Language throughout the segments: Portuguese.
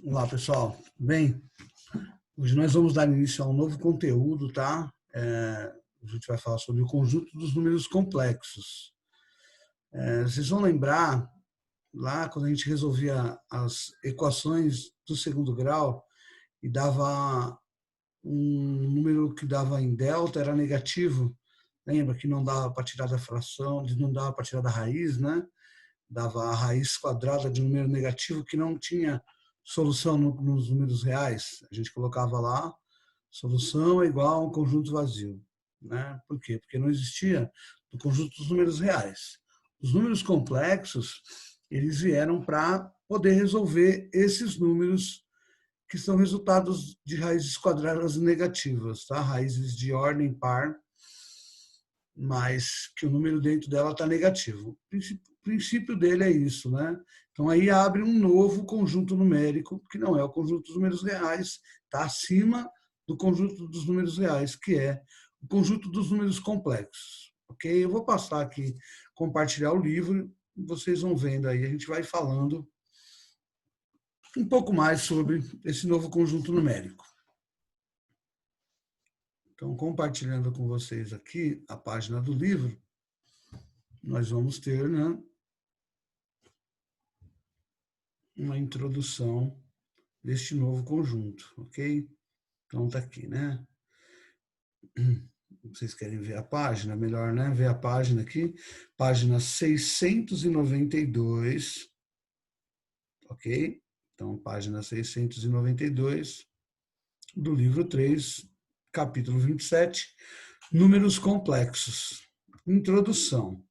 Olá, pessoal. Bem, hoje nós vamos dar início a um novo conteúdo, tá? A gente vai falar sobre o conjunto dos números complexos. Vocês vão lembrar, lá quando a gente resolvia as equações do segundo grau e dava um número que dava em delta, era negativo. Lembra que não dava para tirar da fração, não dava para tirar da raiz, né? Dava a raiz quadrada de um número negativo que não tinha solução nos números reais. A gente colocava lá, solução é igual a um conjunto vazio. Né? Por quê? Porque não existia o conjunto dos números reais. Os números complexos, eles vieram para poder resolver esses números que são resultados de raízes quadradas negativas, tá? Raízes de ordem par, mas que o número dentro dela está negativo. O princípio dele é isso, né? Então aí abre um novo conjunto numérico, que não é o conjunto dos números reais, está acima do conjunto dos números reais, que é o conjunto dos números complexos. Ok? Eu vou passar aqui, compartilhar o livro, vocês vão vendo aí, a gente vai falando um pouco mais sobre esse novo conjunto numérico. Então, compartilhando com vocês aqui a página do livro, nós vamos ter, né, uma introdução deste novo conjunto, ok? Então tá aqui, né? Vocês querem ver a página? Melhor, né? Ver a página aqui. Página 692, ok? Então, página 692 do livro 3, capítulo 27, números complexos. Introdução.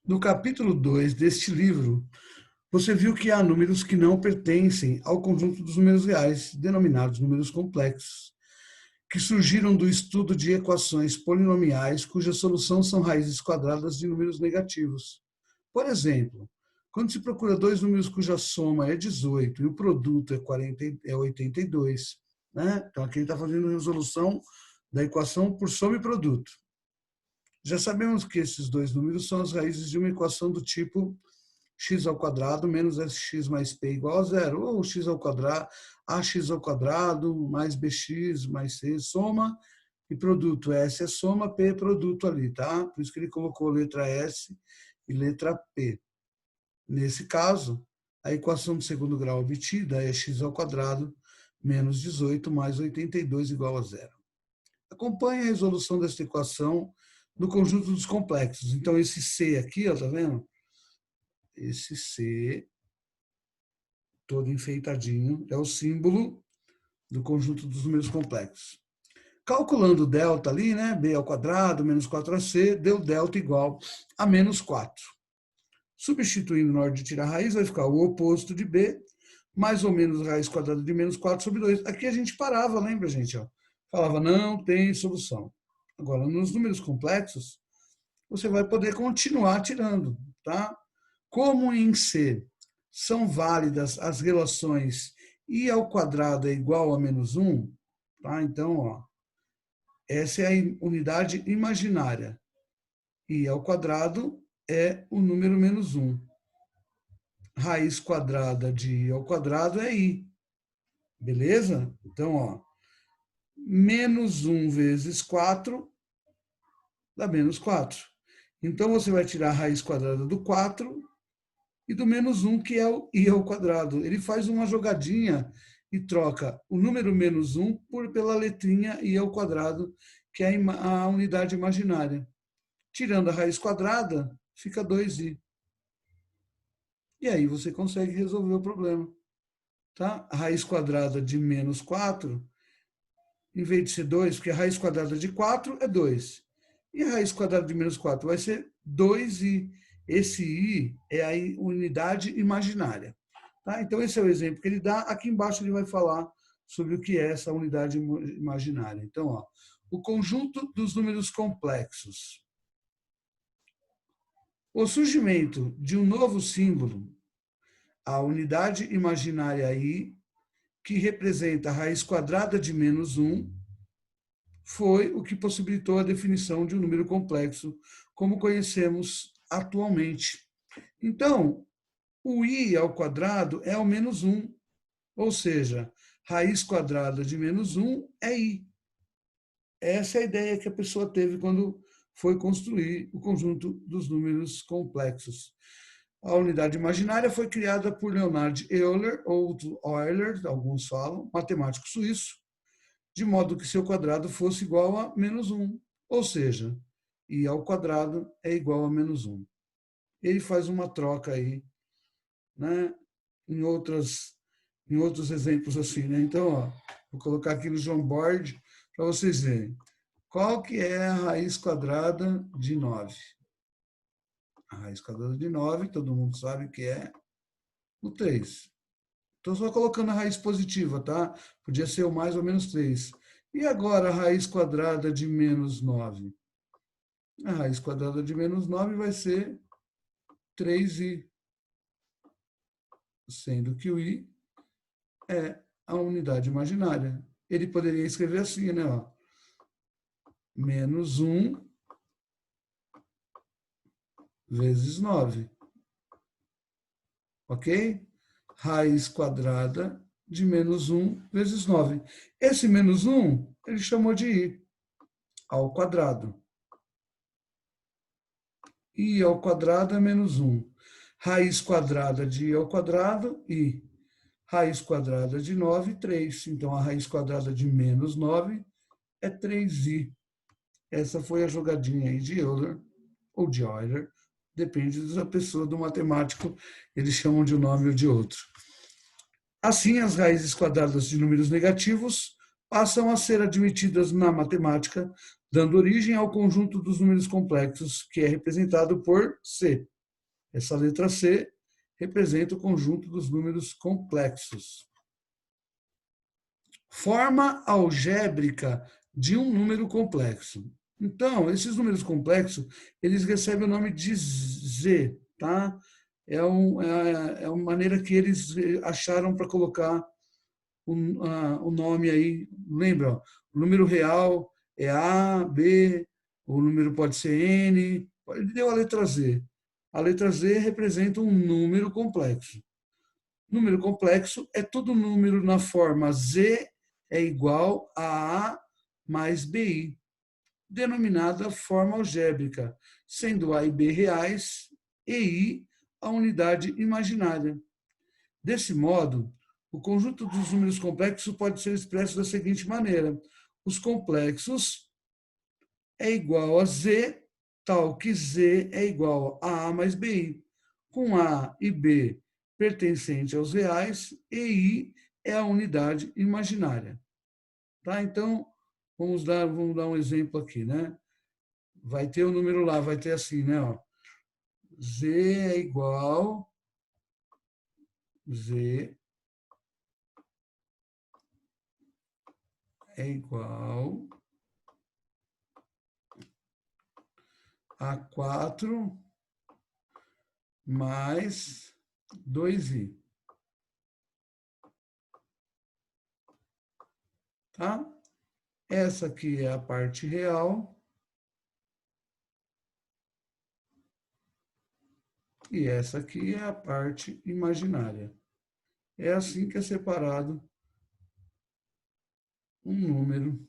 No capítulo 2 deste livro, você viu que há números que não pertencem ao conjunto dos números reais, denominados números complexos, que surgiram do estudo de equações polinomiais cuja solução são raízes quadradas de números negativos. Por exemplo, quando se procura dois números cuja soma é 18 e o produto é 82, né? Então aqui ele está fazendo resolução da equação por soma e produto. Já sabemos que esses dois números são as raízes de uma equação do tipo x ao quadrado menos sx mais p igual a zero, ou x ao quadrado, ax ao quadrado mais bx mais c, soma e produto. S é soma, P é produto ali, tá? Por isso que ele colocou letra S e letra P. Nesse caso, a equação de segundo grau obtida é x ao quadrado menos 18 mais 82 igual a zero. Acompanhe a resolução desta equação no conjunto dos complexos. Então, esse C aqui, ó, tá vendo? Esse C, todo enfeitadinho, é o símbolo do conjunto dos números complexos. Calculando o delta ali, né, b ao quadrado menos 4ac, deu delta igual a menos 4. Substituindo na hora de tirar a raiz, vai ficar o oposto de b, mais ou menos raiz quadrada de menos 4 sobre 2. Aqui a gente parava, lembra, gente? Ó? Falava, não tem solução. Agora, nos números complexos, você vai poder continuar tirando, tá? Como em C são válidas as relações i ao quadrado é igual a menos 1, tá? Então, ó, essa é a unidade imaginária. I ao quadrado é o número menos 1. Raiz quadrada de I ao quadrado é I. Beleza? Então, ó, menos 1 vezes 4 dá menos 4. Então, você vai tirar a raiz quadrada do 4 e do menos 1, que é o I ao quadrado. Ele faz uma jogadinha e troca o número menos 1 pela letrinha I ao quadrado, que é a unidade imaginária. Tirando a raiz quadrada, fica 2i. E aí você consegue resolver o problema. Tá? A raiz quadrada de menos 4, em vez de ser 2, porque a raiz quadrada de 4 é 2. E a raiz quadrada de menos 4 vai ser 2i. Esse i é a unidade imaginária. Tá? Então, esse é o exemplo que ele dá. Aqui embaixo ele vai falar sobre o que é essa unidade imaginária. Então, ó, o conjunto dos números complexos. O surgimento de um novo símbolo, a unidade imaginária i, que representa a raiz quadrada de menos 1, foi o que possibilitou a definição de um número complexo, como conhecemos atualmente. Então, o i ao quadrado é o menos 1. Ou seja, raiz quadrada de menos 1 é i. Essa é a ideia que a pessoa teve quando foi construir o conjunto dos números complexos. A unidade imaginária foi criada por Leonhard Euler, ou Euler, alguns falam, matemático suíço, de modo que seu quadrado fosse igual a menos 1. Ou seja, i ao quadrado é igual a menos 1. Ele faz uma troca aí, né, em outros exemplos assim, né? Então, ó, vou colocar aqui no Jamboard para vocês verem. Qual que é a raiz quadrada de 9? A raiz quadrada de 9, todo mundo sabe que é o 3. Estou só colocando a raiz positiva, tá? Podia ser o mais ou menos 3. E agora a raiz quadrada de menos 9? A raiz quadrada de menos 9 vai ser 3i, sendo que o i é a unidade imaginária. Ele poderia escrever assim, né? Ó, menos 1 vezes 9. Ok? Raiz quadrada de menos 1 vezes 9. Esse menos 1, ele chamou de i ao quadrado. I ao quadrado é menos 1. Raiz quadrada de i ao quadrado, i. Raiz quadrada de 9, 3. Então, a raiz quadrada de menos 9 é 3i. Essa foi a jogadinha aí de Euler, ou de Euler, depende da pessoa, do matemático, eles chamam de um nome ou de outro. Assim, as raízes quadradas de números negativos passam a ser admitidas na matemática, dando origem ao conjunto dos números complexos, que é representado por C. Essa letra C representa o conjunto dos números complexos. Forma algébrica de um número complexo. Então, esses números complexos, eles recebem o nome de Z, tá? É uma maneira que eles acharam para colocar o nome aí. Lembra? O número real é A, B, o número pode ser N, ele deu a letra Z. A letra Z representa um número complexo. Número complexo é todo número na forma Z é igual a A mais BI, denominada forma algébrica, sendo A e B reais e I a unidade imaginária. Desse modo, o conjunto dos números complexos pode ser expresso da seguinte maneira: os complexos é igual a Z, tal que Z é igual a A mais BI, com A e B pertencente aos reais e I é a unidade imaginária. Tá? Então, vamos dar um exemplo aqui, né? Vai ter o número lá, vai ter assim, né? Ó, Z é igual Z é igual a 4 mais 2i. Tá? Essa aqui é a parte real e essa aqui é a parte imaginária. É assim que é separado um número,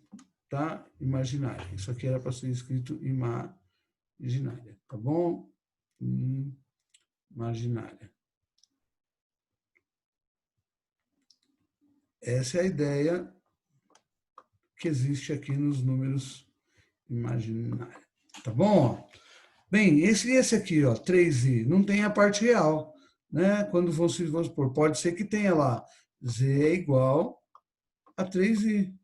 tá? Imaginário. Isso aqui era para ser escrito imaginária, tá bom? Imaginária. Essa é a ideia que existe aqui nos números imaginários, tá bom? Bem, esse aqui, ó, 3i, não tem a parte real, né? Quando vocês vão supor, pode ser que tenha lá z é igual a 3i.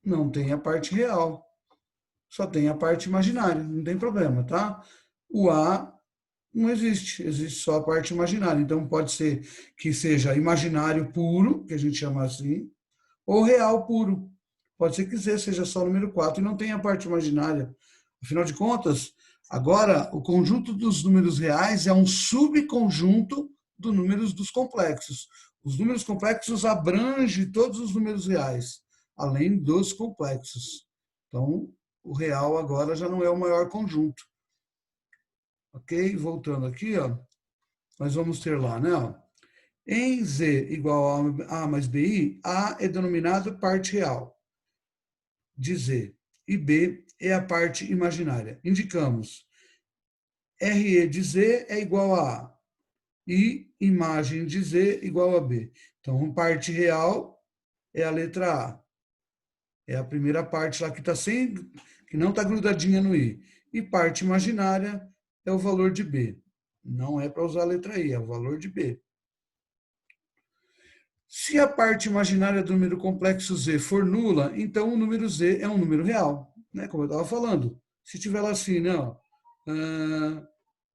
Não tem a parte real, só tem a parte imaginária, não tem problema, tá? O a não existe, existe só a parte imaginária. Então, pode ser que seja imaginário puro, que a gente chama assim, ou real puro. Pode ser que Z seja só o número 4 e não tenha a parte imaginária. Afinal de contas, agora, o conjunto dos números reais é um subconjunto dos números dos complexos. Os números complexos abrangem todos os números reais, além dos complexos. Então, o real agora já não é o maior conjunto. Ok? Voltando aqui, ó, nós vamos ter lá, né? Ó, Em Z igual a mais BI, A é denominado parte real de Z e B é a parte imaginária. Indicamos RE de Z é igual a A e imagem de Z igual a B. Então, parte real é a letra A. É a primeira parte lá que está sem, que não está grudadinha no I. E parte imaginária é o valor de B. Não é para usar a letra I, é o valor de B. Se a parte imaginária do número complexo Z for nula, então o número Z é um número real, né? Como eu estava falando. Se tiver lá assim, não,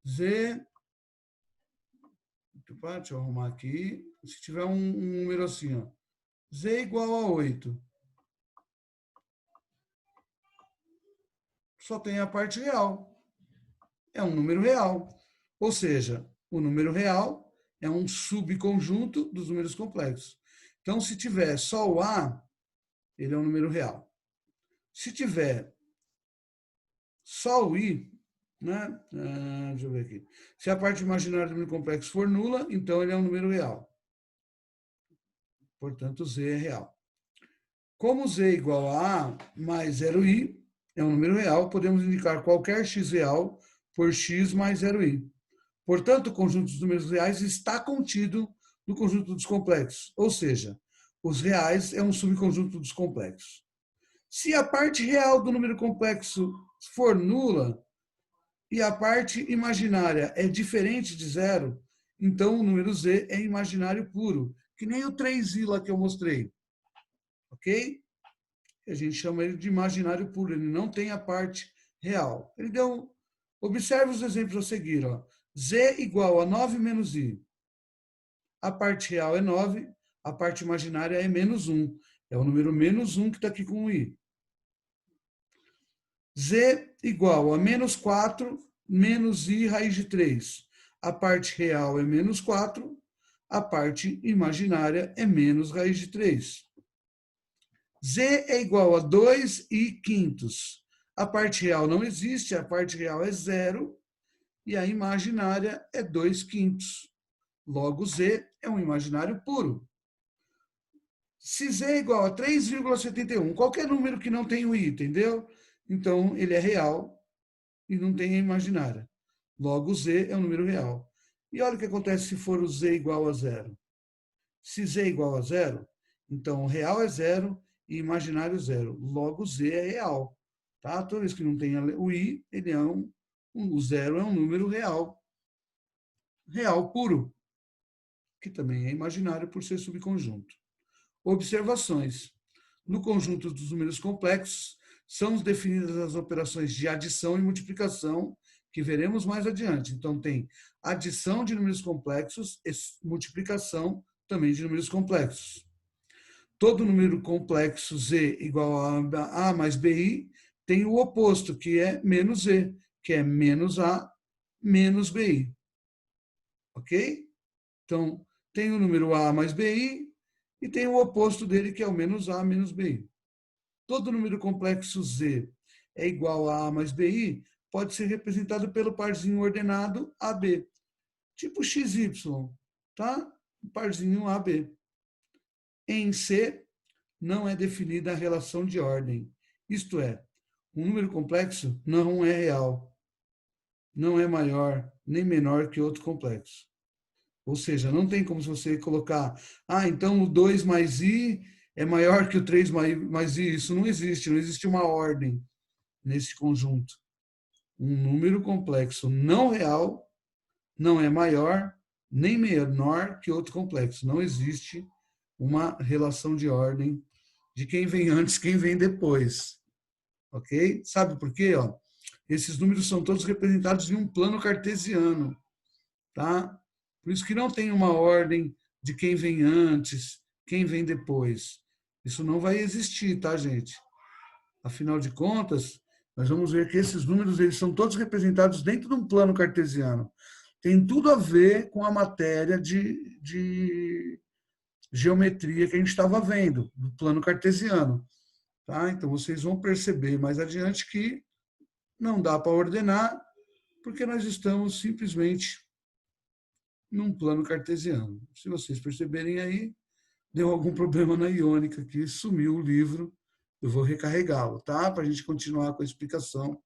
Z, deixa eu arrumar aqui. Se tiver um número assim, ó, Z igual a 8, só tem a parte real. É um número real. Ou seja, o número real é um subconjunto dos números complexos. Então, se tiver só o A, ele é um número real. Se tiver só o I, né? Deixa eu ver aqui. Se a parte imaginária do número complexo for nula, então ele é um número real. Portanto, Z é real. Como Z é igual a A mais 0i, é um número real, podemos indicar qualquer x real por x mais 0i. Portanto, o conjunto dos números reais está contido no conjunto dos complexos, ou seja, os reais é um subconjunto dos complexos. Se a parte real do número complexo for nula e a parte imaginária é diferente de zero, então o número z é imaginário puro, que nem o 3i lá que eu mostrei. Ok? A gente chama ele de imaginário puro, ele não tem a parte real. Ele deu. Observe os exemplos a seguir. Ó. Z igual a 9 menos i. A parte real é 9, a parte imaginária é menos 1. É o número menos 1 que está aqui com o i. Z igual a menos 4 menos i raiz de 3. A parte real é menos 4, a parte imaginária é menos raiz de 3. Z é igual a 2 i quintos. A parte real não existe, a parte real é zero e a imaginária é 2 quintos. Logo, Z é um imaginário puro. Se Z é igual a 3,71, qualquer número que não tem o i, entendeu? Então, ele é real e não tem a imaginária. Logo, Z é um número real. E olha o que acontece se for o Z igual a zero. Se Z é igual a zero, então o real é zero e imaginário zero. Logo, Z é real. Tá? Toda vez que não tem o i, ele é o zero é um número real. Real puro, que também é imaginário por ser subconjunto. Observações. No conjunto dos números complexos, são definidas as operações de adição e multiplicação, que veremos mais adiante. Então, tem adição de números complexos e multiplicação também de números complexos. Todo número complexo Z igual a mais BI tem o oposto, que é menos Z, que é menos A menos BI. Ok? Então, tem o número A mais BI e tem o oposto dele, que é o menos A menos BI. Todo número complexo Z é igual a mais BI, pode ser representado pelo parzinho ordenado AB, tipo XY, tá? Um parzinho AB. Em C, não é definida a relação de ordem, isto é, um número complexo não é real, não é maior nem menor que outro complexo. Ou seja, não tem como você colocar, então o 2 mais i é maior que o 3 mais i. Isso não existe, não existe uma ordem nesse conjunto. Um número complexo não real não é maior nem menor que outro complexo. Não existe uma relação de ordem de quem vem antes, quem vem depois. Ok? Sabe por quê? Ó? Esses números são todos representados em um plano cartesiano. Tá? Por isso que não tem uma ordem de quem vem antes, quem vem depois. Isso não vai existir, tá, gente? Afinal de contas, nós vamos ver que esses números eles são todos representados dentro de um plano cartesiano. Tem tudo a ver com a matéria de geometria que a gente estava vendo, do plano cartesiano. Tá? Então, vocês vão perceber mais adiante que não dá para ordenar, porque nós estamos simplesmente num plano cartesiano. Se vocês perceberem aí, deu algum problema na iônica aqui, sumiu o livro. Eu vou recarregá-lo, tá? Para a gente continuar com a explicação.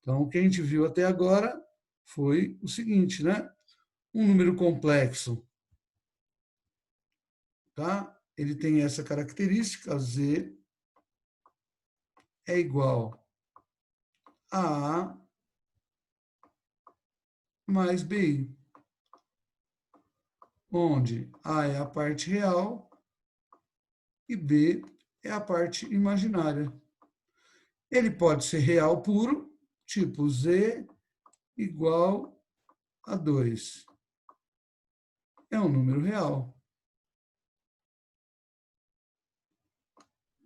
Então, o que a gente viu até agora foi o seguinte, né? Um número complexo, tá? Ele tem essa característica, Z é igual a A mais BI, onde A é a parte real e B é a parte imaginária. Ele pode ser real puro, tipo Z igual a 2. É um número real.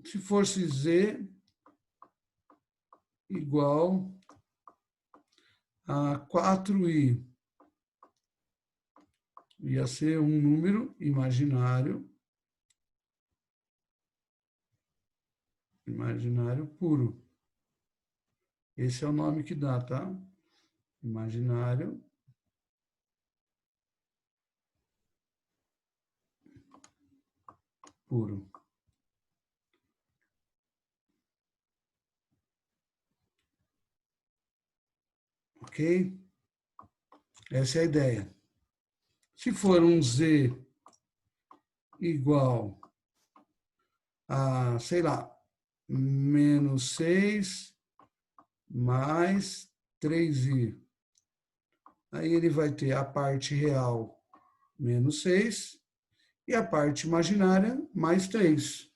Se fosse Z igual a 4i, ia ser um número imaginário puro. Esse é o nome que dá, tá? Imaginário puro. Ok? Essa é a ideia. Se for um Z igual a, sei lá, menos 6 mais 3i. Aí ele vai ter a parte real menos 6 e a parte imaginária mais 3.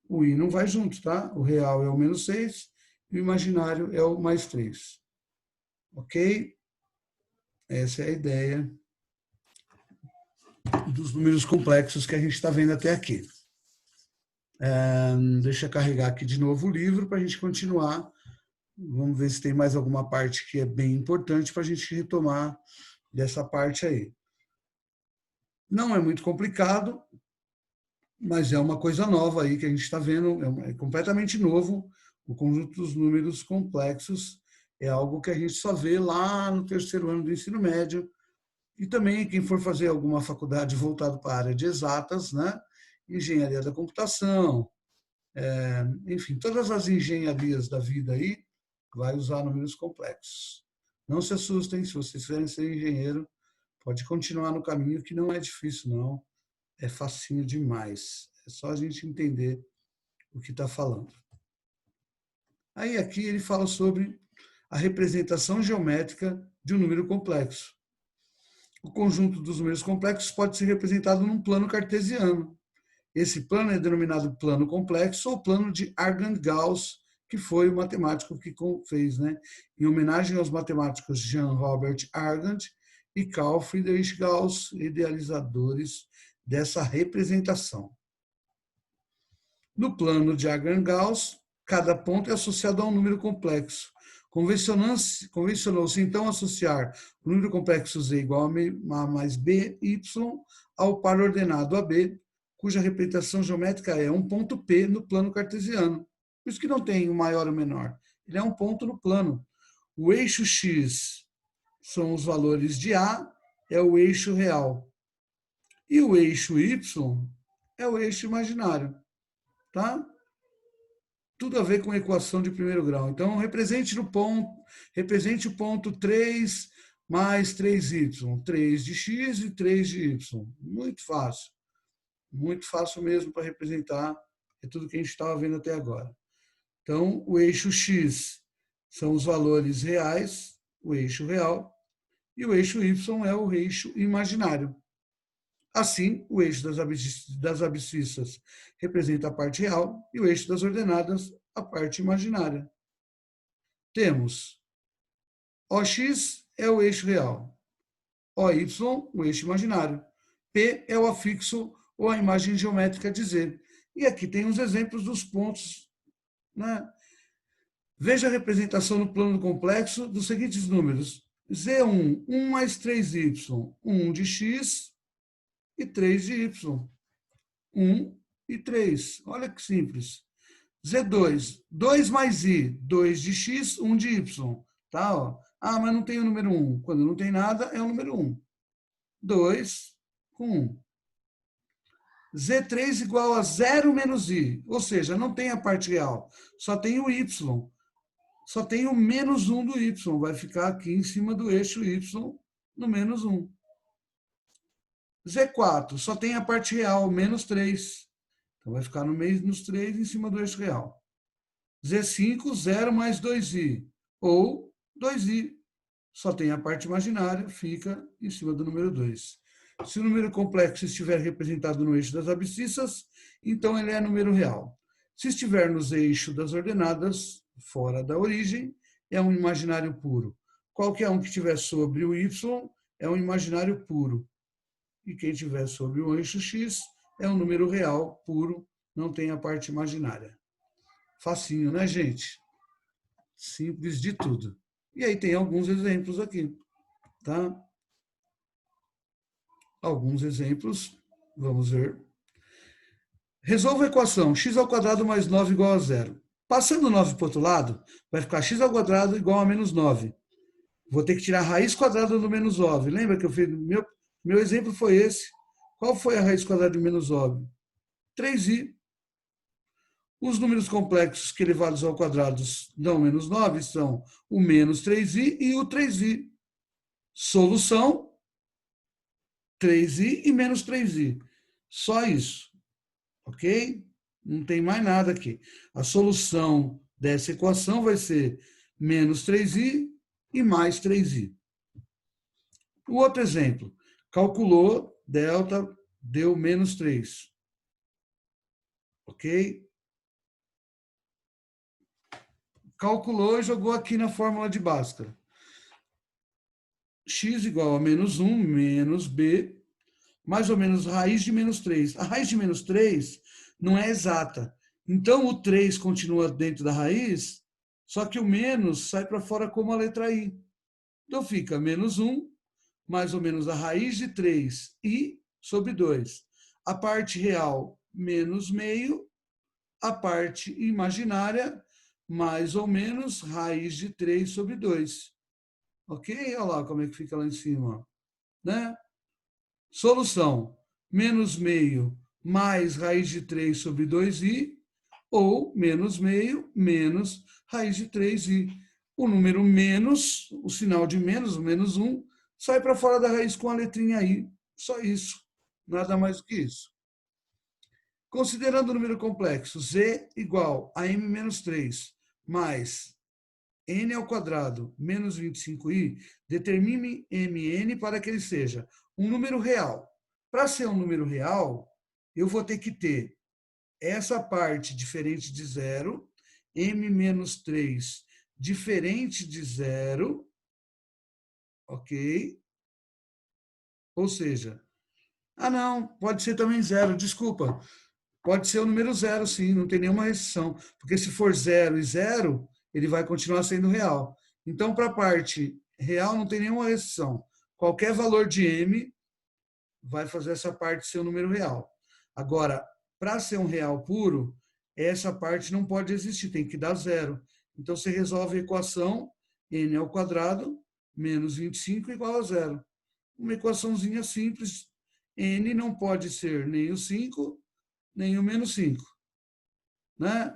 O i não vai junto, tá? O real é o menos 6 e o imaginário é o mais 3. Ok? Essa é a ideia dos números complexos que a gente está vendo até aqui. Deixa eu carregar aqui de novo o livro para a gente continuar. Vamos ver se tem mais alguma parte que é bem importante para a gente retomar dessa parte aí. Não é muito complicado, mas é uma coisa nova aí que a gente está vendo, é completamente novo. O conjunto dos números complexos é algo que a gente só vê lá no terceiro ano do ensino médio. E também quem for fazer alguma faculdade voltada para a área de exatas, né? Engenharia da computação, enfim, todas as engenharias da vida aí vai usar números complexos. Não se assustem, se vocês querem ser engenheiro, pode continuar no caminho que não é difícil, não. É facinho demais. É só a gente entender o que está falando. Aí aqui ele fala sobre a representação geométrica de um número complexo. O conjunto dos números complexos pode ser representado num plano cartesiano. Esse plano é denominado plano complexo ou plano de Argand-Gauss, que foi o matemático que fez, né? Em homenagem aos matemáticos Jean Robert Argand e Carl Friedrich Gauss, idealizadores dessa representação. No plano de Argand-Gauss, cada ponto é associado a um número complexo. Convencionou-se então associar o número complexo z igual a mais b, y, ao par ordenado AB, cuja representação geométrica é um ponto P no plano cartesiano. Por isso que não tem o maior ou menor. Ele é um ponto no plano. O eixo X são os valores de A, é o eixo real. E o eixo Y é o eixo imaginário. Tá? Tudo a ver com equação de primeiro grau. Então, represente o ponto 3 mais 3y. 3 de x e 3 de y. Muito fácil. Muito fácil mesmo para representar. É tudo que a gente estava vendo até agora. Então, o eixo x são os valores reais, o eixo real, e o eixo y é o eixo imaginário. Assim, o eixo das abscissas representa a parte real e o eixo das ordenadas a parte imaginária. Temos OX é o eixo real, OY o eixo imaginário, P é o afixo ou a imagem geométrica de Z. E aqui tem os exemplos dos pontos, né? Veja a representação no plano complexo dos seguintes números. Z1, 1 mais 3y, 1 de x e 3 de y. 1 e 3. Olha que simples. Z2, 2 mais i, 2 de x, 1 de y. Tá? Ó. Ah, mas não tem o número 1. Quando não tem nada, é o número 1. 2 com 1. Z3 igual a 0 menos I, ou seja, não tem a parte real, só tem o Y, só tem o menos 1 do Y, vai ficar aqui em cima do eixo Y no menos 1. Z4 só tem a parte real, menos 3, então vai ficar no menos 3 em cima do eixo real. Z5, 0 mais 2i, ou 2i, só tem a parte imaginária, fica em cima do número 2. Se o número complexo estiver representado no eixo das abscissas, então ele é número real. Se estiver nos eixos das ordenadas, fora da origem, é um imaginário puro. Qualquer um que estiver sobre o y é um imaginário puro. E quem estiver sobre o eixo x é um número real puro, não tem a parte imaginária. Facinho, né, gente? Simples de tudo. E aí tem alguns exemplos aqui, tá? Alguns exemplos, vamos ver. Resolva a equação x² mais 9 igual a 0. Passando 9 para o outro lado, vai ficar x² igual a menos 9. Vou ter que tirar a raiz quadrada do menos 9. Lembra que eu fiz? Meu exemplo foi esse. Qual foi a raiz quadrada de menos 9? 3i. Os números complexos que elevados ao quadrado dão menos 9 são o menos 3i e o 3i. Solução, 3i e menos 3i. Só isso. Ok? Não tem mais nada aqui. A solução dessa equação vai ser menos 3i e mais 3i. O outro exemplo. Calculou, delta deu menos 3. Ok? Calculou e jogou aqui na fórmula de Bhaskara. X igual a menos 1 menos b, mais ou menos raiz de menos 3. A raiz de menos 3 não é exata. Então, o 3 continua dentro da raiz, só que o menos sai para fora como a letra I. Então, fica menos 1, mais ou menos a raiz de 3i sobre 2. A parte real, menos meio. A parte imaginária, mais ou menos raiz de 3 sobre 2. Ok? Olha lá como é que fica lá em cima. Né? Solução, menos meio mais raiz de 3 sobre 2i, ou menos meio menos raiz de 3i. O número menos, o sinal de menos, o menos 1, sai para fora da raiz com a letrinha i. Só isso. Nada mais do que isso. Considerando o número complexo z igual a m menos 3 mais n ao quadrado menos 25i, determine mn para que ele seja um número real. Para ser um número real, eu vou ter que ter essa parte diferente de zero, m menos 3 diferente de zero, ok? Ou seja, não, pode ser também zero, desculpa. Pode ser o número zero, sim, não tem nenhuma restrição. Porque se for 0 e 0, ele vai continuar sendo real. Então, para a parte real, não tem nenhuma restrição. Qualquer valor de m vai fazer essa parte ser um número real. Agora, para ser um real puro, essa parte não pode existir, tem que dar zero. Então, você resolve a equação n ao quadrado menos 25 igual a zero. Uma equaçãozinha simples. N não pode ser nem o 5, nem o menos 5. Né?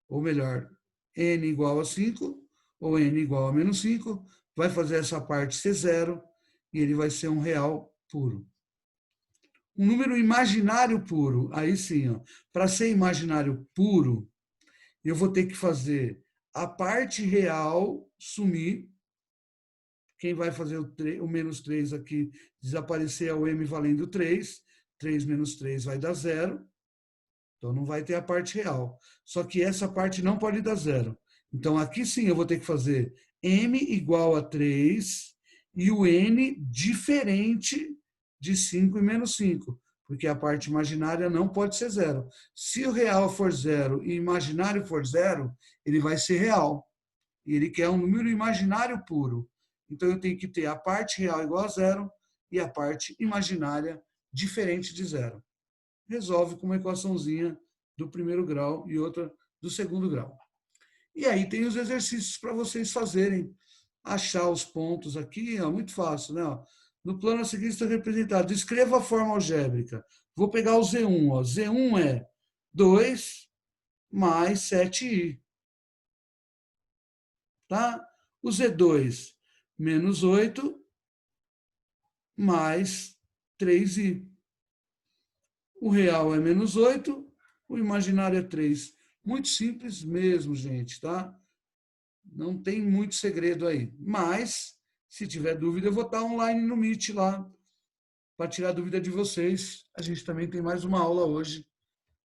Ou melhor, n igual a 5, ou n igual a menos 5, vai fazer essa parte ser zero, e ele vai ser um real puro. Um número imaginário puro, aí sim, para ser imaginário puro, eu vou ter que fazer a parte real sumir. Quem vai fazer o menos 3 aqui desaparecer é o m valendo 3. 3 menos 3 vai dar 0. Então, não vai ter a parte real. Só que essa parte não pode dar zero. Então, aqui sim eu vou ter que fazer m igual a 3 e o n diferente de 5 e menos 5, porque a parte imaginária não pode ser zero. Se o real for zero e o imaginário for zero, ele vai ser real. E ele quer um número imaginário puro. Então, eu tenho que ter a parte real igual a zero e a parte imaginária diferente de zero. Resolve com uma equaçãozinha do primeiro grau e outra do segundo grau. E aí tem os exercícios para vocês fazerem. Achar os pontos aqui, muito fácil, né? No plano a seguir está representado. Descreva a forma algébrica. Vou pegar o Z1. Ó. Z1 é 2 mais 7i. Tá? O Z2, menos 8 mais 3i. O real é menos 8, o imaginário é 3. Muito simples mesmo, gente, tá? Não tem muito segredo aí. Mas, se tiver dúvida, eu vou estar online no Meet lá, para tirar a dúvida de vocês. A gente também tem mais uma aula hoje,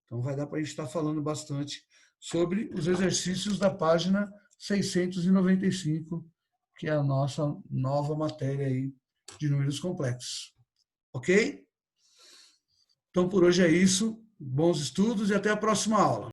então vai dar para a gente estar falando bastante sobre os exercícios da página 695, que é a nossa nova matéria aí de números complexos. Ok? Então, por hoje é isso. Bons estudos e até a próxima aula.